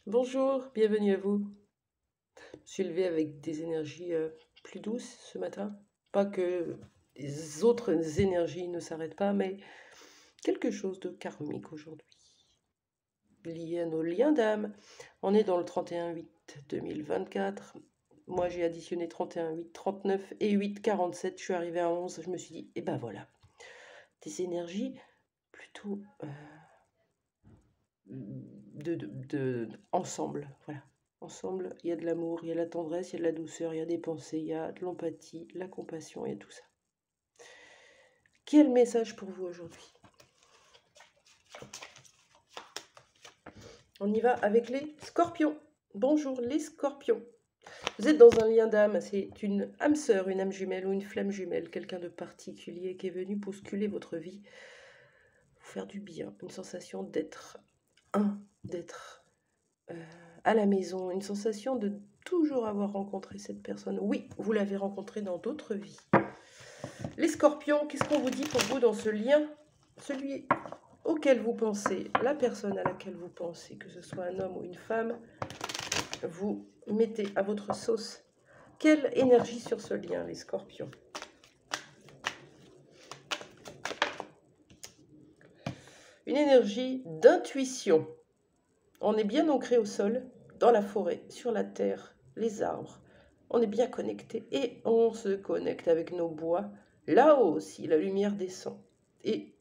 Bonjour, bienvenue à vous. Je me suis levée avec des énergies plus douces ce matin. Pas que les autres énergies ne s'arrêtent pas, mais quelque chose de karmique aujourd'hui, lié à nos liens d'âme. On est dans le 31-8-2024. Moi, j'ai additionné 31-8-39 et 8-47. Je suis arrivée à 11. Je me suis dit, et ben voilà, des énergies plutôt ensemble. Voilà. Ensemble, il y a de l'amour, il y a de la tendresse, il y a de la douceur, il y a des pensées, il y a de l'empathie, la compassion, il y a tout ça. Quel message pour vous aujourd'hui? On y va avec les scorpions. Bonjour les scorpions. Vous êtes dans un lien d'âme, c'est une âme sœur, une âme jumelle ou une flamme jumelle, quelqu'un de particulier qui est venu bousculer votre vie, vous faire du bien, une sensation d'être un, d'être à la maison, une sensation de toujours avoir rencontré cette personne. Oui, vous l'avez rencontrée dans d'autres vies. Les scorpions, qu'est-ce qu'on vous dit pour vous dans ce lien? Celui auquel vous pensez, la personne à laquelle vous pensez, que ce soit un homme ou une femme, vous mettez à votre sauce. Quelle énergie sur ce lien, les scorpions? Une énergie d'intuition. On est bien ancré au sol, dans la forêt, sur la terre, les arbres. On est bien connecté et on se connecte avec nos bois. Là-haut aussi, la lumière descend. Et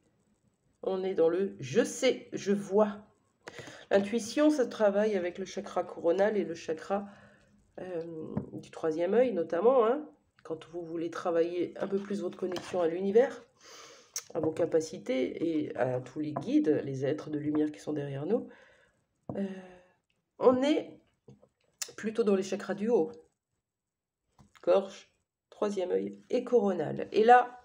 on est dans le je sais, je vois. L'intuition, ça travaille avec le chakra coronal et le chakra du troisième œil notamment. Quand vous voulez travailler un peu plus votre connexion à l'univers, à vos capacités et à tous les guides, les êtres de lumière qui sont derrière nous, on est plutôt dans les chakras du haut. Gorge, troisième œil et coronal. Et là,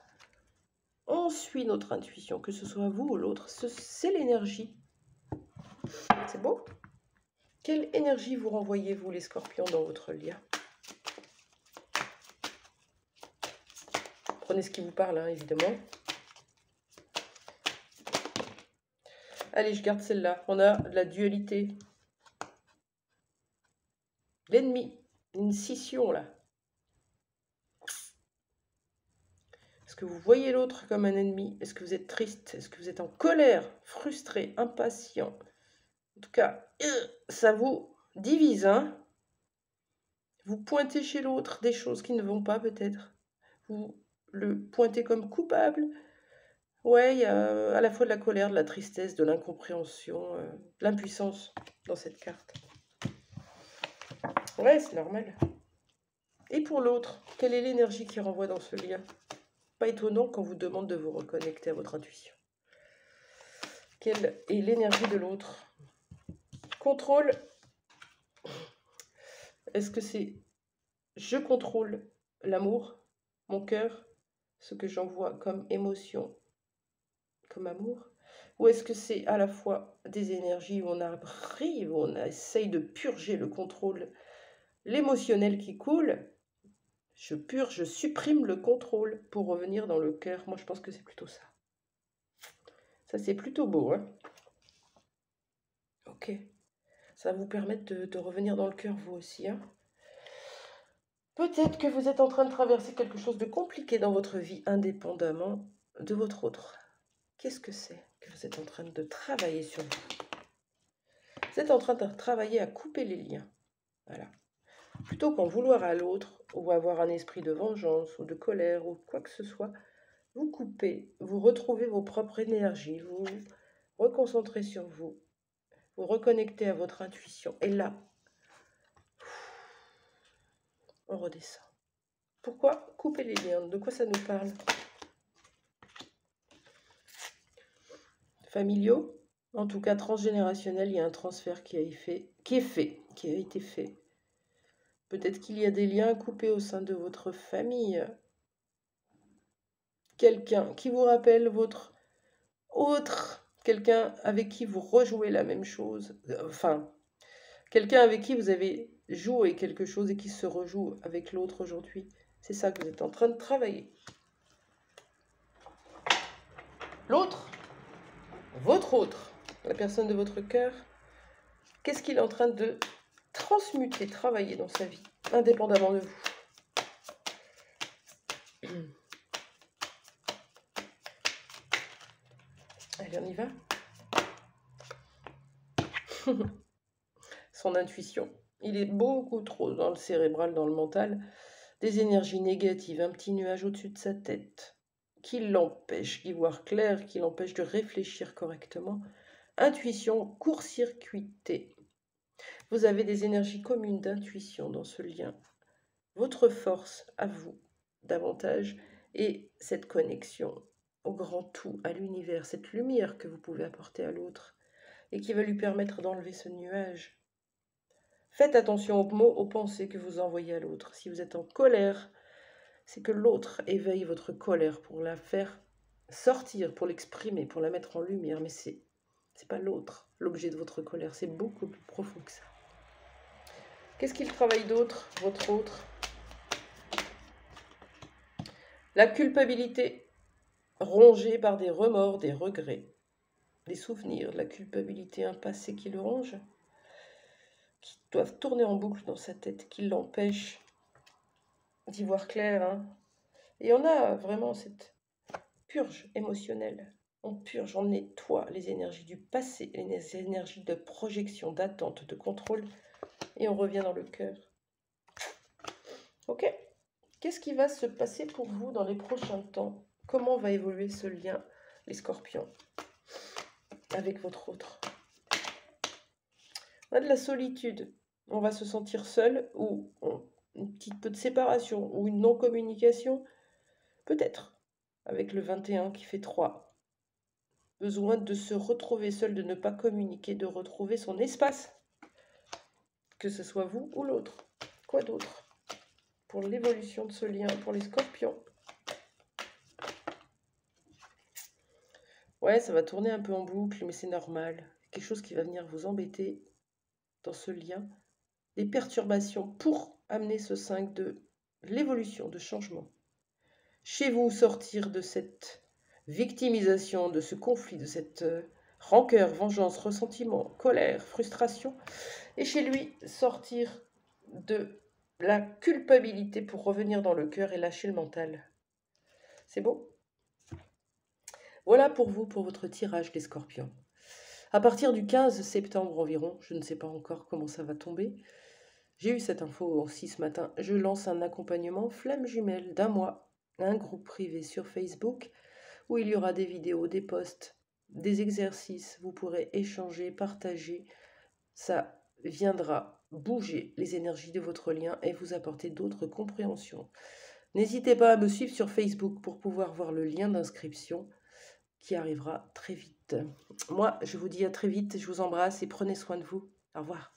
on suit notre intuition, que ce soit vous ou l'autre. C'est l'énergie. C'est beau? Quelle énergie vous renvoyez, vous, les scorpions, dans votre lien? Prenez ce qui vous parle, évidemment. Allez, je garde celle-là. On a de la dualité. L'ennemi. Une scission, là. Est-ce que vous voyez l'autre comme un ennemi? Est-ce que vous êtes triste? Est-ce que vous êtes en colère, frustré, impatient? En tout cas, ça vous divise, Vous pointez chez l'autre des choses qui ne vont pas, peut-être. Vous le pointez comme coupable. Ouais, il y a à la fois de la colère, de la tristesse, de l'incompréhension, de l'impuissance dans cette carte. Ouais, c'est normal. Et pour l'autre, quelle est l'énergie qui renvoie dans ce lien? Pas étonnant qu'on vous demande de vous reconnecter à votre intuition. Quelle est l'énergie de l'autre? Contrôle. Est-ce que c'est je contrôle l'amour, mon cœur, ce que j'envoie comme émotion, comme amour? Ou est-ce que c'est à la fois des énergies où on arrive, où on essaye de purger le contrôle, l'émotionnel qui coule? Je purge, je supprime le contrôle pour revenir dans le cœur. Moi, je pense que c'est plutôt ça. Ça, c'est plutôt beau, Ok. Ça va vous permettre de revenir dans le cœur, vous aussi, Peut-être que vous êtes en train de traverser quelque chose de compliqué dans votre vie, indépendamment de votre autre. Qu'est-ce que c'est que vous êtes en train de travailler sur vous? Vous êtes en train de travailler à couper les liens. Voilà. Plutôt qu'en vouloir à l'autre, ou avoir un esprit de vengeance, ou de colère, ou quoi que ce soit, vous coupez, vous retrouvez vos propres énergies, vous reconcentrez sur vous, vous reconnectez à votre intuition. Et là, on redescend. Pourquoi couper les liens? De quoi ça nous parle? Familiaux, en tout cas transgénérationnel, il y a un transfert qui a été fait. Peut-être qu'il y a des liens coupés au sein de votre famille. Quelqu'un qui vous rappelle votre autre, quelqu'un avec qui vous rejouez la même chose. Enfin, quelqu'un avec qui vous avez joué quelque chose et qui se rejoue avec l'autre aujourd'hui. C'est ça que vous êtes en train de travailler. L'autre, votre autre, la personne de votre cœur, Qu'est-ce qu'il est en train de transmuter, travailler dans sa vie, indépendamment de vous? Allez, on y va. Son intuition. Il est beaucoup trop dans le cérébral, dans le mental. Des énergies négatives, un petit nuage au-dessus de sa tête qui l'empêche d'y voir clair, qui l'empêche de réfléchir correctement. Intuition court-circuitée. Vous avez des énergies communes d'intuition dans ce lien. Votre force à vous, davantage, et cette connexion au grand tout, à l'univers, cette lumière que vous pouvez apporter à l'autre et qui va lui permettre d'enlever ce nuage. Faites attention aux mots, aux pensées que vous envoyez à l'autre. Si vous êtes en colère, c'est que l'autre éveille votre colère pour la faire sortir, pour l'exprimer, pour la mettre en lumière. Mais c'est pas l'autre, l'objet de votre colère. C'est beaucoup plus profond que ça. Qu'est-ce qu'il travaille d'autre, votre autre? La culpabilité, rongée par des remords, des regrets, des souvenirs, de la culpabilité, un passé qui le ronge, qui doivent tourner en boucle dans sa tête, qui l'empêchent d'y voir clair. Hein. Et on a vraiment cette purge émotionnelle. On purge, on nettoie les énergies du passé, les énergies de projection, d'attente, de contrôle, et on revient dans le cœur. Ok? Qu'est-ce qui va se passer pour vous dans les prochains temps? Comment va évoluer ce lien, les scorpions, avec votre autre? On a de la solitude. On va se sentir seul ou un petit peu de séparation ou une non-communication. Peut-être, avec le 21 qui fait 3. Besoin de se retrouver seul, de ne pas communiquer, de retrouver son espace. Que ce soit vous ou l'autre. Quoi d'autre pour l'évolution de ce lien, pour les scorpions? Ouais, ça va tourner un peu en boucle, mais c'est normal. Quelque chose qui va venir vous embêter dans ce lien. Des perturbations pour amener ce 5 de l'évolution, de changement. Chez vous, sortir de cette victimisation, de ce conflit, de cette rancœur, vengeance, ressentiment, colère, frustration. Et chez lui, sortir de la culpabilité pour revenir dans le cœur et lâcher le mental. C'est beau? Voilà pour vous, pour votre tirage, les scorpions. À partir du 15 septembre environ, je ne sais pas encore comment ça va tomber, j'ai eu cette info aussi ce matin, je lance un accompagnement flamme jumelle d'1 mois, un groupe privé sur Facebook, où il y aura des vidéos, des posts, des exercices, vous pourrez échanger, partager, ça viendra bouger les énergies de votre lien et vous apporter d'autres compréhensions. N'hésitez pas à me suivre sur Facebook pour pouvoir voir le lien d'inscription qui arrivera très vite. Moi, je vous dis à très vite, je vous embrasse et prenez soin de vous. Au revoir.